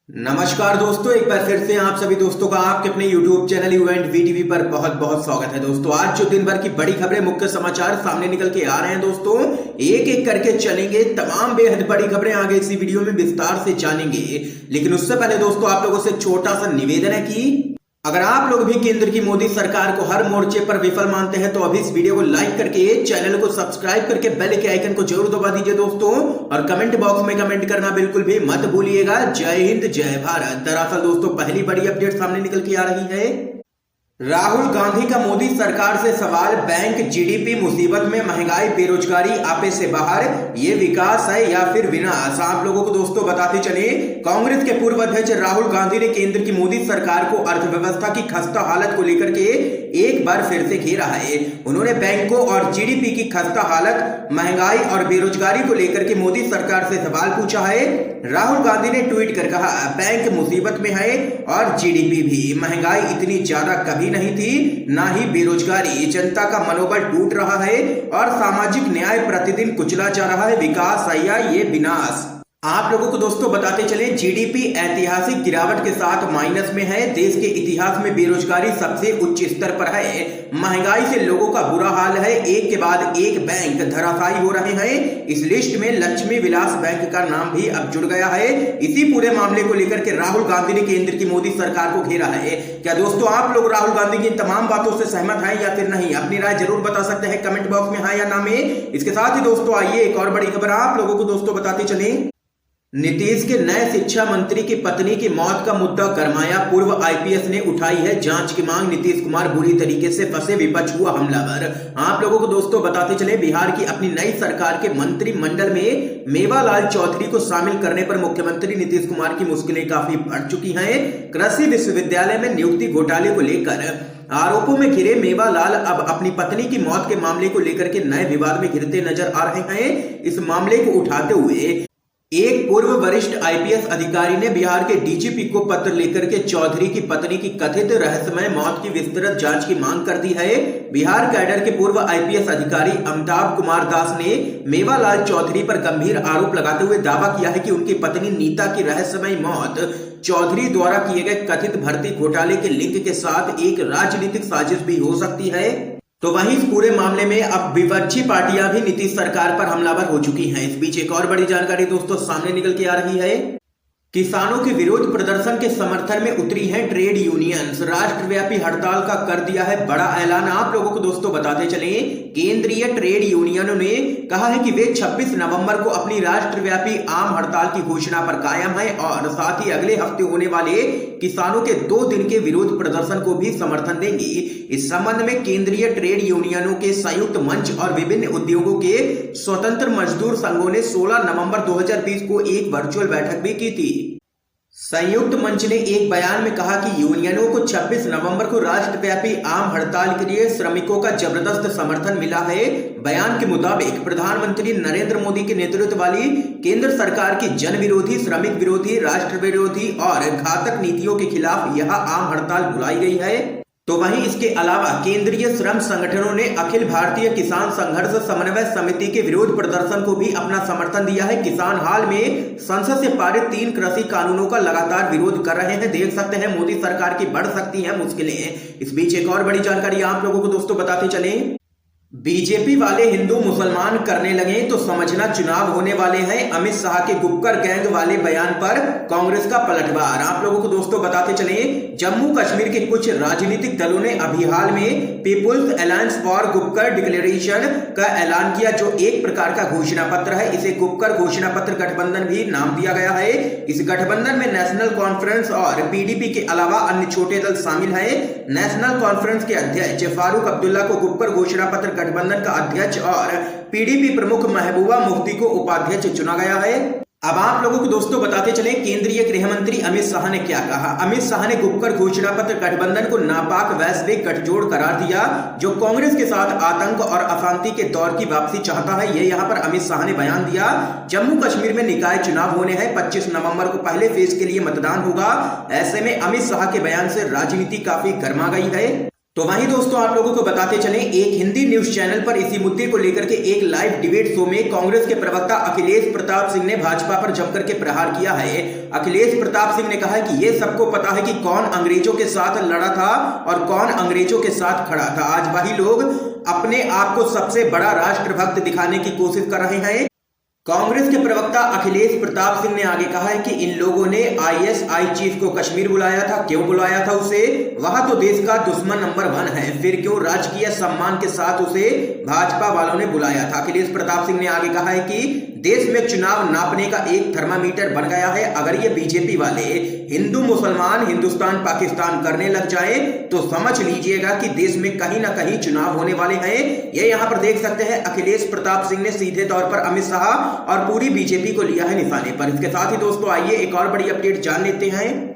नमस्कार दोस्तों, एक बार फिर से आप सभी दोस्तों का आपके अपने YouTube चैनल इवेंट वीटीवी पर बहुत बहुत स्वागत है। दोस्तों आज जो दिन भर की बड़ी खबरें, मुख्य समाचार सामने निकल के आ रहे हैं दोस्तों, एक एक करके चलेंगे। तमाम बेहद बड़ी खबरें आगे इसी वीडियो में विस्तार से जानेंगे। लेकिन उससे पहले दोस्तों आप लोगों से छोटा सा निवेदन है कि अगर आप लोग भी केंद्र की मोदी सरकार को हर मोर्चे पर विफल मानते हैं तो अभी इस वीडियो को लाइक करके चैनल को सब्सक्राइब करके बेल के आइकन को जरूर दबा दीजिए दोस्तों, और कमेंट बॉक्स में कमेंट करना बिल्कुल भी मत भूलिएगा। जय हिंद, जय भारत। दरअसल दोस्तों पहली बड़ी अपडेट सामने निकल के आ रही है। राहुल गांधी का मोदी सरकार से सवाल, बैंक जीडीपी मुसीबत में, महंगाई बेरोजगारी आपे से बाहर, ये विकास है या फिर विनाश। आप लोगों को दोस्तों बताते चले, कांग्रेस के पूर्व अध्यक्ष राहुल गांधी ने केंद्र की मोदी सरकार को अर्थव्यवस्था की खस्ता हालत को लेकर के एक बार फिर से घेरा है। उन्होंने बैंकों और जीडीपी की खस्ता हालत, महंगाई और बेरोजगारी को लेकर के मोदी सरकार से सवाल पूछा है। राहुल गांधी ने ट्वीट कर कहा, बैंक मुसीबत में है और जीडीपी भी। महंगाई इतनी ज्यादा कभी नहीं थी, ना ही बेरोजगारी। जनता का मनोबल टूट रहा है और सामाजिक न्याय प्रतिदिन कुचला जा रहा है। विकास है या ये विनाश। आप लोगों को दोस्तों बताते चले, जीडीपी ऐतिहासिक गिरावट के साथ माइनस में है। देश के इतिहास में बेरोजगारी सबसे उच्च स्तर पर है। महंगाई से लोगों का बुरा हाल है। एक के बाद एक बैंक धराशायी हो रहे हैं। इस लिस्ट में लक्ष्मी विलास बैंक का नाम भी अब जुड़ गया है। इसी पूरे मामले को लेकर के राहुल गांधी ने केंद्र की मोदी सरकार को घेरा है। क्या दोस्तों आप लोग राहुल गांधी की तमाम बातों से सहमत हैं या फिर नहीं? अपनी राय जरूर बता सकते हैं कमेंट बॉक्स में, हाँ या ना में। इसके साथ ही दोस्तों आइए एक और बड़ी खबर आप लोगों को दोस्तों बताते चले। नीतीश के नए शिक्षा मंत्री की पत्नी की मौत का मुद्दा गरमाया। पूर्व आईपीएस ने उठाई है जांच की मांग। नीतीश कुमार बुरी तरीके से फंसे, विपक्ष हुआ हमलावर। आप लोगों को दोस्तों बताते चले, बिहार की अपनी नई सरकार के मंत्रिमंडल में मेवालाल चौधरी को शामिल करने पर मुख्यमंत्री नीतीश कुमार की मुश्किलें काफी बढ़ चुकी हैं। कृषि विश्वविद्यालय में नियुक्ति घोटाले को लेकर आरोपों में घिरे मेवालाल अब अपनी पत्नी की मौत के मामले को लेकर के नए विवाद में घिरते नजर आ रहे हैं। इस मामले को उठाते हुए एक पूर्व वरिष्ठ आईपीएस अधिकारी ने बिहार के डीजीपी को पत्र लेकर के चौधरी की पत्नी की कथित रहस्यमय मौत की विस्तृत जांच की मांग कर दी है। बिहार कैडर के पूर्व आईपीएस अधिकारी अमिताभ कुमार दास ने मेवालाल चौधरी पर गंभीर आरोप लगाते हुए दावा किया है कि उनकी पत्नी नीता की रहस्यमय मौत चौधरी द्वारा किए गए कथित भर्ती घोटाले के लिंक के साथ एक राजनीतिक साजिश भी हो सकती है। तो वहीं इस पूरे मामले में अब विपक्षी पार्टियां भी नीतीश सरकार पर हमलावर हो चुकी हैं। इस बीच एक और बड़ी जानकारी दोस्तों सामने निकल के आ रही है। किसानों के विरोध प्रदर्शन के समर्थन में उतरी हैं ट्रेड यूनियंस। राष्ट्रव्यापी हड़ताल का कर दिया है बड़ा ऐलान। आप लोगों को दोस्तों बताते चले, केंद्रीय ट्रेड यूनियनों ने कहा है कि वे 26 नवंबर को अपनी राष्ट्रव्यापी आम हड़ताल की घोषणा पर कायम है और साथ ही अगले हफ्ते होने वाले किसानों के 2 दिन के विरोध प्रदर्शन को भी समर्थन देंगी। इस संबंध में केंद्रीय ट्रेड यूनियनों के संयुक्त मंच और विभिन्न उद्योगों के स्वतंत्र मजदूर संघों ने 16 नवंबर 2020 को एक वर्चुअल बैठक भी की थी। संयुक्त मंच ने एक बयान में कहा कि यूनियनों को 26 नवंबर को राष्ट्रव्यापी आम हड़ताल के लिए श्रमिकों का जबरदस्त समर्थन मिला है। बयान के मुताबिक प्रधानमंत्री नरेंद्र मोदी के नेतृत्व वाली केंद्र सरकार की जन विरोधी, श्रमिक विरोधी, राष्ट्र विरोधी और घातक नीतियों के खिलाफ यह आम हड़ताल बुलाई गई है। तो वहीं इसके अलावा केंद्रीय श्रम संगठनों ने अखिल भारतीय किसान संघर्ष समन्वय समिति के विरोध प्रदर्शन को भी अपना समर्थन दिया है। किसान हाल में संसद से पारित 3 कृषि कानूनों का लगातार विरोध कर रहे हैं। देख सकते हैं मोदी सरकार की बढ़ सकती हैं मुश्किलें। इस बीच एक और बड़ी जानकारी आप लोगों को दोस्तों बताते चले, बीजेपी वाले हिंदू मुसलमान करने लगे तो समझना चुनाव होने वाले हैं। अमित शाह के गुपकर गैंग वाले बयान पर कांग्रेस का पलटवार। आप लोगों को दोस्तों बताते चले, जम्मू कश्मीर के कुछ राजनीतिक दलों ने अभी हाल में people's alliance for Gupkar declaration का ऐलान किया, जो एक प्रकार का घोषणा पत्र है। इसे गुपकर घोषणा पत्र गठबंधन भी नाम दिया गया है। इस गठबंधन में नेशनल कॉन्फ्रेंस और पीडीपी के अलावा अन्य छोटे दल शामिल है। नेशनल कॉन्फ्रेंस के अध्यक्ष फारूक अब्दुल्ला को गुपकर घोषणा पत्र गठबंधन का अध्यक्ष और पीडीपी प्रमुख महबूबा मुफ्ती को उपाध्यक्ष चुना गया है। अब आप लोगों को दोस्तों बताते चले, केंद्रीय गृह मंत्री अमित शाह ने क्या कहा। अमित शाह ने गुपकर घोषणा पत्र गठबंधन को नापाक वैश्विक गठजोड़ करार दिया, जो कांग्रेस के साथ आतंक और अशांति के दौर की वापसी चाहता है। ये यहाँ पर अमित शाह ने बयान दिया। जम्मू कश्मीर में निकाय चुनाव होने हैं। 25 नवंबर को पहले फेज के लिए मतदान होगा। ऐसे में अमित शाह के बयान से राजनीति काफी गर्मा गई है। तो वहीं दोस्तों आप लोगों को बताते चलें, एक हिंदी न्यूज चैनल पर इसी मुद्दे को लेकर के एक लाइव डिबेट शो में कांग्रेस के प्रवक्ता अखिलेश प्रताप सिंह ने भाजपा पर जमकर के प्रहार किया है। अखिलेश प्रताप सिंह ने कहा है कि ये सबको पता है कि कौन अंग्रेजों के साथ लड़ा था और कौन अंग्रेजों के साथ खड़ा था। आज वही लोग अपने आप को सबसे बड़ा राष्ट्रभक्त दिखाने की कोशिश कर रहे हैं। कांग्रेस के प्रवक्ता अखिलेश प्रताप सिंह ने आगे कहा है कि इन लोगों ने आईएसआई चीफ को कश्मीर बुलाया था। क्यों बुलाया था उसे? वह तो देश का दुश्मन नंबर 1 है। फिर क्यों राजकीय सम्मान के साथ उसे भाजपा वालों ने बुलाया था? अखिलेश प्रताप सिंह ने आगे कहा है कि देश में चुनाव नापने का एक थर्मामीटर बन गया है। अगर ये बीजेपी वाले हिंदू मुसलमान हिंदुस्तान पाकिस्तान करने लग जाए तो समझ लीजिएगा कि देश में कहीं ना कहीं चुनाव होने वाले हैं। ये यहाँ पर देख सकते हैं, अखिलेश प्रताप सिंह ने सीधे तौर पर अमित शाह और पूरी बीजेपी को लिया है निशाने पर। इसके साथ ही दोस्तों आइए एक और बड़ी अपडेट जान लेते हैं।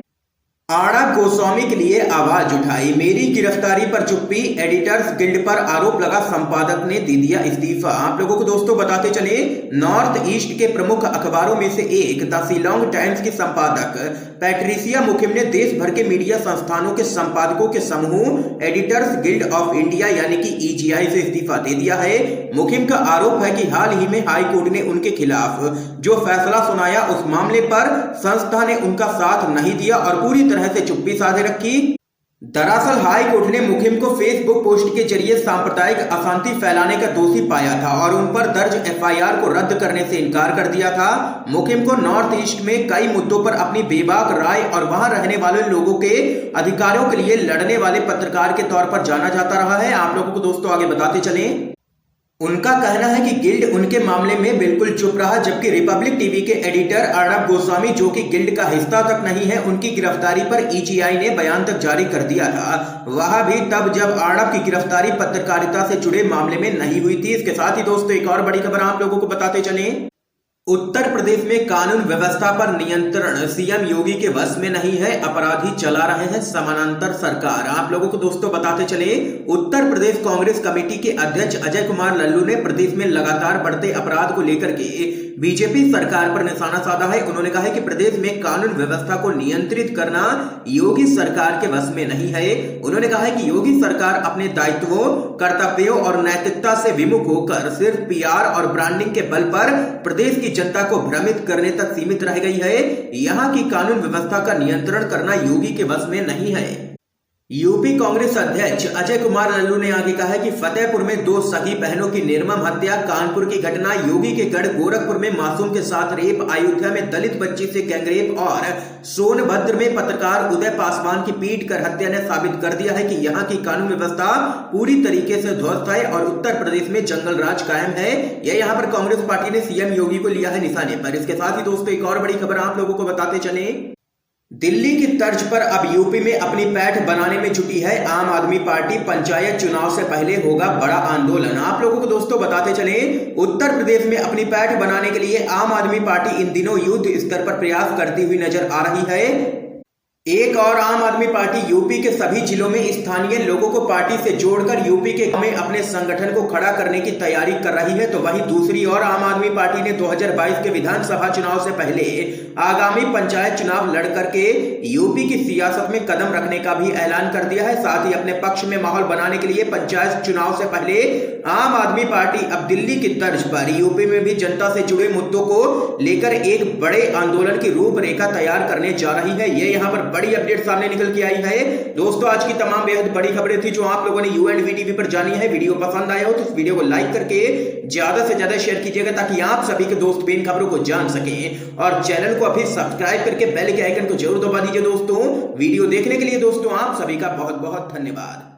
आर्णब गोस्वामी के लिए आवाज उठाई, मेरी गिरफ्तारी पर चुप्पी, एडिटर्स गिल्ड पर आरोप लगा, संपादक ने दे दिया इस्तीफा। आप लोगों को दोस्तों बताते चले, नॉर्थ ईस्ट के प्रमुख अखबारों में से एक द शिलोंग टाइम्स की संपादक पैट्रिसिया मुखिम ने देश भर के मीडिया संस्थानों के संपादकों के समूह एडिटर्स गिल्ड ऑफ इंडिया यानी कि ईजीआई से इस्तीफा दे दिया है। मुखिम का आरोप है कि हाल ही में हाई कोर्ट ने उनके खिलाफ जो फैसला सुनाया उस मामले पर संस्था ने उनका साथ नहीं दिया और पूरी तरह से चुप्पी साधे रखी। दरअसल हाई कोर्ट ने मुखिम को फेसबुक पोस्ट के जरिए सांप्रदायिक अशांति फैलाने का दोषी पाया था और उन पर दर्ज एफआईआर को रद्द करने से इनकार कर दिया था। मुखिम को नॉर्थ ईस्ट में कई मुद्दों पर अपनी बेबाक राय और वहां रहने वाले लोगों के अधिकारों के लिए लड़ने वाले पत्रकार के तौर पर जाना जाता रहा है। आप लोगों को दोस्तों आगे बताते चलें, उनका कहना है कि गिल्ड उनके मामले में बिल्कुल चुप रहा, जबकि रिपब्लिक टीवी के एडिटर अर्णब गोस्वामी जो कि गिल्ड का हिस्सा तक नहीं है, उनकी गिरफ्तारी पर ईजीआई ने बयान तक जारी कर दिया था। वह भी तब जब अर्णब की गिरफ्तारी पत्रकारिता से जुड़े मामले में नहीं हुई थी। इसके साथ ही दोस्तों एक और बड़ी खबर आप लोगों को बताते चले, उत्तर प्रदेश में कानून व्यवस्था पर नियंत्रण सीएम योगी के वश में नहीं है, अपराधी चला रहे हैं समानांतर सरकार। आप लोगों को दोस्तों बताते चले, उत्तर प्रदेश कांग्रेस कमेटी के अध्यक्ष अजय कुमार लल्लू ने प्रदेश में लगातार बढ़ते अपराध को लेकर के बीजेपी सरकार पर निशाना साधा है। उन्होंने कहा है कि प्रदेश में कानून व्यवस्था को नियंत्रित करना योगी सरकार के वश में नहीं है। उन्होंने कहा है कि योगी सरकार अपने दायित्वों, कर्तव्यों और नैतिकता से विमुख होकर सिर्फ पीआर और ब्रांडिंग के बल पर प्रदेश की जनता को भ्रमित करने तक सीमित रह गई है। यहाँ की कानून व्यवस्था का नियंत्रण करना योगी के वश में नहीं है। यूपी कांग्रेस अध्यक्ष अजय कुमार लल्लू ने आगे कहा है कि फतेहपुर में 2 सगी बहनों की निर्मम हत्या, कानपुर की घटना, योगी के गढ़ गोरखपुर में मासूम के साथ रेप, अयोध्या में दलित बच्ची से गैंगरेप और सोनभद्र में पत्रकार उदय पासवान की पीट कर हत्या ने साबित कर दिया है कि यहाँ की कानून व्यवस्था पूरी तरीके से ध्वस्त है और उत्तर प्रदेश में जंगल राज कायम है। यह यहाँ पर कांग्रेस पार्टी ने सीएम योगी को लिया है निशाने पर। इसके साथ ही दोस्तों एक और बड़ी खबर आप लोगों को बताते चले, दिल्ली की तर्ज पर अब यूपी में अपनी पैठ बनाने में जुटी है आम आदमी पार्टी, पंचायत चुनाव से पहले होगा बड़ा आंदोलन। आप लोगों को दोस्तों बताते चले, उत्तर प्रदेश में अपनी पैठ बनाने के लिए आम आदमी पार्टी इन दिनों युद्ध स्तर पर प्रयास करती हुई नजर आ रही है। एक और आम आदमी पार्टी यूपी के सभी जिलों में स्थानीय लोगों को पार्टी से जोड़कर यूपी के में अपने संगठन को खड़ा करने की तैयारी कर रही है। तो वहीं दूसरी ओर आम आदमी पार्टी ने 2022 के विधानसभा चुनाव से पहले आगामी पंचायत चुनाव लड़ करके यूपी की सियासत में कदम रखने का भी ऐलान कर दिया है। साथ ही अपने पक्ष में माहौल बनाने के लिए पंचायत चुनाव से पहले आम आदमी पार्टी अब दिल्ली की तर्ज पर यूपी में भी जनता से जुड़े मुद्दों को लेकर एक बड़े आंदोलन की रूपरेखा तैयार करने जा रही है। ये यहाँ पर बड़ी अपडेट सामने निकल के आई है। दोस्तों आज की तमाम बेहद बड़ी खबरें थी जो आप लोगों ने UNV टीवी पर जानी है। वीडियो पसंद आया हो तो इस वीडियो को लाइक करके ज्यादा से ज्यादा शेयर कीजिएगा ताकि आप सभी के दोस्त इन खबरों को जान सकें और चैनल को अभी सब्सक्राइब करके बेल के आइकन को जरूर दबा दीजिए। दोस्तों वीडियो देखने के लिए दोस्तों आप सभी का बहुत बहुत धन्यवाद।